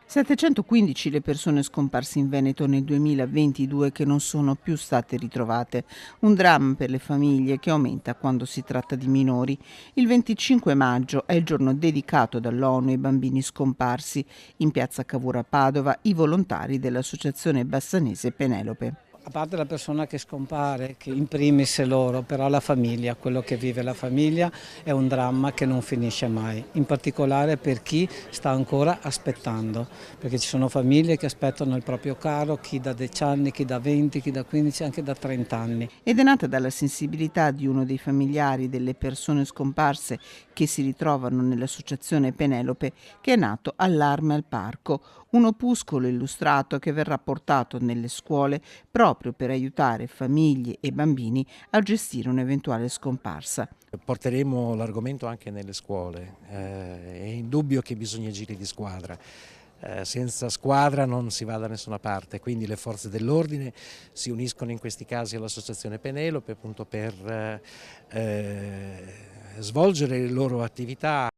715 le persone scomparse in Veneto nel 2022 che non sono più state ritrovate. Un dramma per le famiglie che aumenta quando si tratta di minori. Il 25 maggio è il giorno dedicato dall'ONU ai bambini scomparsi. In piazza Cavour a Padova i volontari dell'associazione bassanese Penelope. A parte la persona che scompare, che in primis è loro, però la famiglia, quello che vive la famiglia è un dramma che non finisce mai, in particolare per chi sta ancora aspettando, perché ci sono famiglie che aspettano il proprio caro, chi da 10 anni, chi da 20, chi da 15, anche da 30 anni. Ed è nata dalla sensibilità di uno dei familiari delle persone scomparse che si ritrovano nell'associazione Penelope, che è nato Allarme al Parco, un opuscolo illustrato che verrà portato nelle scuole proprio per aiutare famiglie e bambini a gestire un'eventuale scomparsa. Porteremo l'argomento anche nelle scuole, è indubbio che bisogna agire di squadra. Senza squadra non si va da nessuna parte, quindi le forze dell'ordine si uniscono in questi casi all'associazione Penelope appunto per svolgere le loro attività.